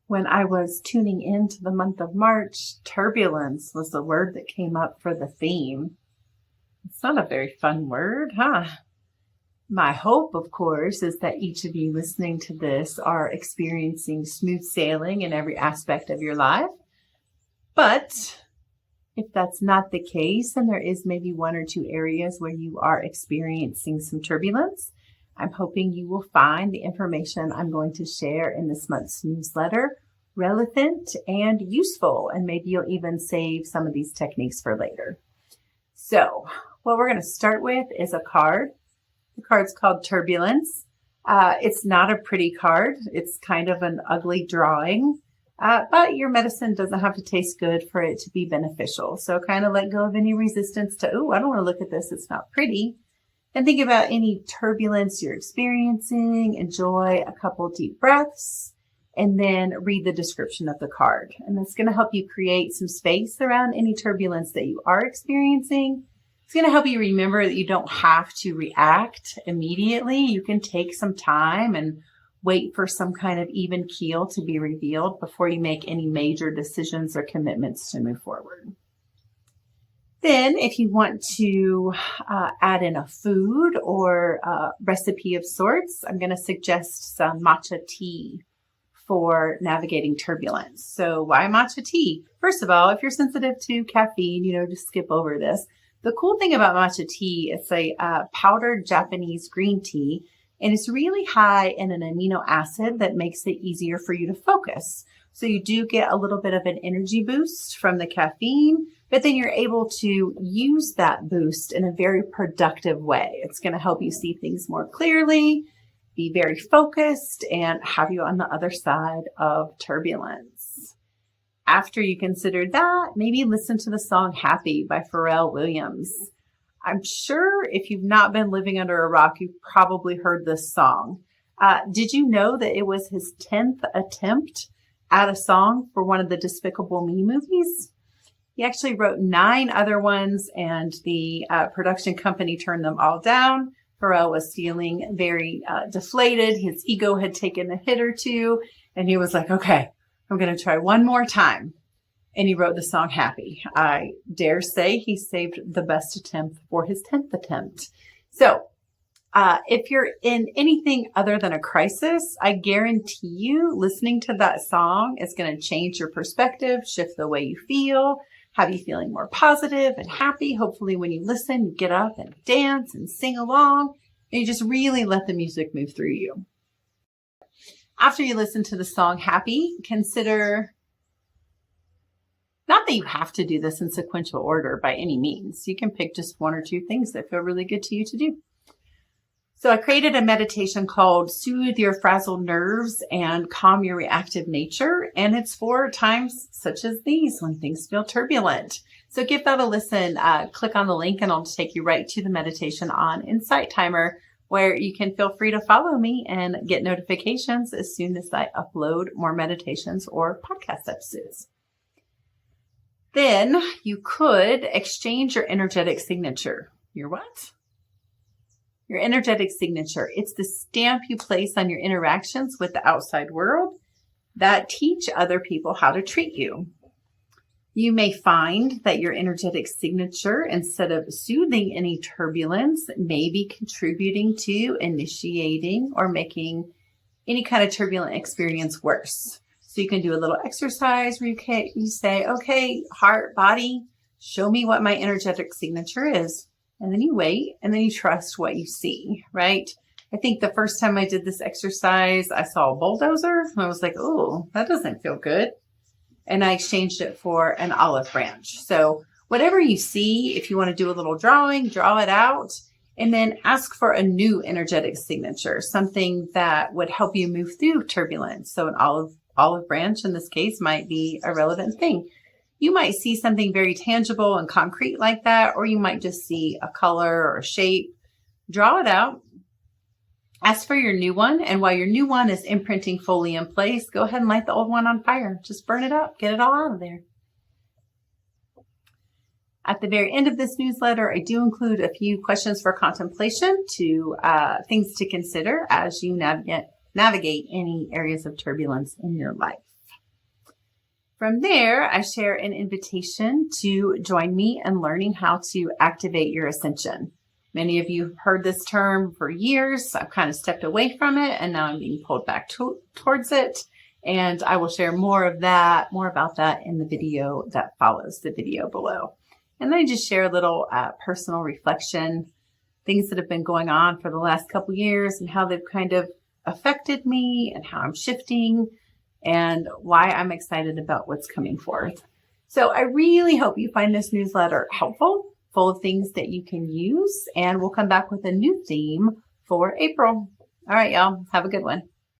When I was tuning into the month of March, turbulence was the word that came up for the theme. It's not a very fun word, huh? My hope, of course, is that each of you listening to this are experiencing smooth sailing in every aspect of your life. But if that's not the case, and there is maybe one or two areas where you are experiencing some turbulence, I'm hoping you will find the information I'm going to share in this month's newsletter relevant and useful, and maybe you'll even save some of these techniques for later. So what we're going to start with is a card. The card's called Turbulence. It's not a pretty card. It's kind of an ugly drawing, but your medicine doesn't have to taste good for it to be beneficial. So kind of let go of any resistance to, oh, I don't want to look at this. It's not pretty. And think about any turbulence you're experiencing. Enjoy a couple deep breaths and then read the description of the card. And that's going to help you create some space around any turbulence that you are experiencing. It's going to help you remember that you don't have to react immediately. You can take some time and wait for some kind of even keel to be revealed before you make any major decisions or commitments to move forward. Then if you want to add in a food or a recipe of sorts, I'm going to suggest some matcha tea for navigating turbulence. So why matcha tea? First of all, if you're sensitive to caffeine, just skip over this. The cool thing about matcha tea, it's a powdered Japanese green tea, and it's really high in an amino acid that makes it easier for you to focus. So you do get a little bit of an energy boost from the caffeine, but then you're able to use that boost in a very productive way. It's going to help you see things more clearly, be very focused, and have you on the other side of turbulence. After you consider that, maybe listen to the song Happy by Pharrell Williams. I'm sure if you've not been living under a rock, you've probably heard this song. Did you know that it was his 10th attempt at a song for one of the Despicable Me movies? He actually wrote 9 other ones, and the production company turned them all down. Pharrell was feeling very deflated. His ego had taken a hit or two, and he was like, okay, I'm going to try one more time. And he wrote the song Happy. I dare say he saved the best attempt for his 10th attempt. So if you're in anything other than a crisis, I guarantee you listening to that song is going to change your perspective, shift the way you feel, have you feeling more positive and happy. Hopefully when you listen, you get up and dance and sing along, and you just really let the music move through you. After you listen to the song Happy, consider, not that you have to do this in sequential order by any means. You can pick just 1 or 2 things that feel really good to you to do. So I created a meditation called Soothe Your Frazzled Nerves and Calm Your Reactive Nature. And it's for times such as these when things feel turbulent. So give that a listen. Click on the link and I'll take you right to the meditation on Insight Timer, where you can feel free to follow me and get notifications as soon as I upload more meditations or podcast episodes. Then you could exchange your energetic signature. Your what? Your energetic signature. It's the stamp you place on your interactions with the outside world that teach other people how to treat you. You may find that your energetic signature, instead of soothing any turbulence, may be contributing to initiating or making any kind of turbulent experience worse. So you can do a little exercise where you say, okay, heart, body, show me what my energetic signature is. And then you wait, and then you trust what you see, right? I think the first time I did this exercise, I saw a bulldozer, and I was like, oh, that doesn't feel good. And I exchanged it for an olive branch. So whatever you see, if you want to do a little drawing, draw it out, and then ask for a new energetic signature, something that would help you move through turbulence. So an olive branch in this case might be a relevant thing. You might see something very tangible and concrete like that, or you might just see a color or a shape. Draw it out. Ask for your new one. And while your new one is imprinting fully in place, go ahead and light the old one on fire. Just burn it up. Get it all out of there. At the very end of this newsletter, I do include a few questions for contemplation to things to consider as you navigate any areas of turbulence in your life. From there, I share an invitation to join me in learning how to activate your ascension. Many of you have heard this term for years. I've kind of stepped away from it, and now I'm being pulled back towards it. And I will share more about that in the video that follows the video below. And then I just share a little personal reflection, things that have been going on for the last couple years and how they've kind of affected me and how I'm shifting and why I'm excited about what's coming forth. So I really hope you find this newsletter helpful, full of things that you can use, and we'll come back with a new theme for April. All right, y'all, have a good one.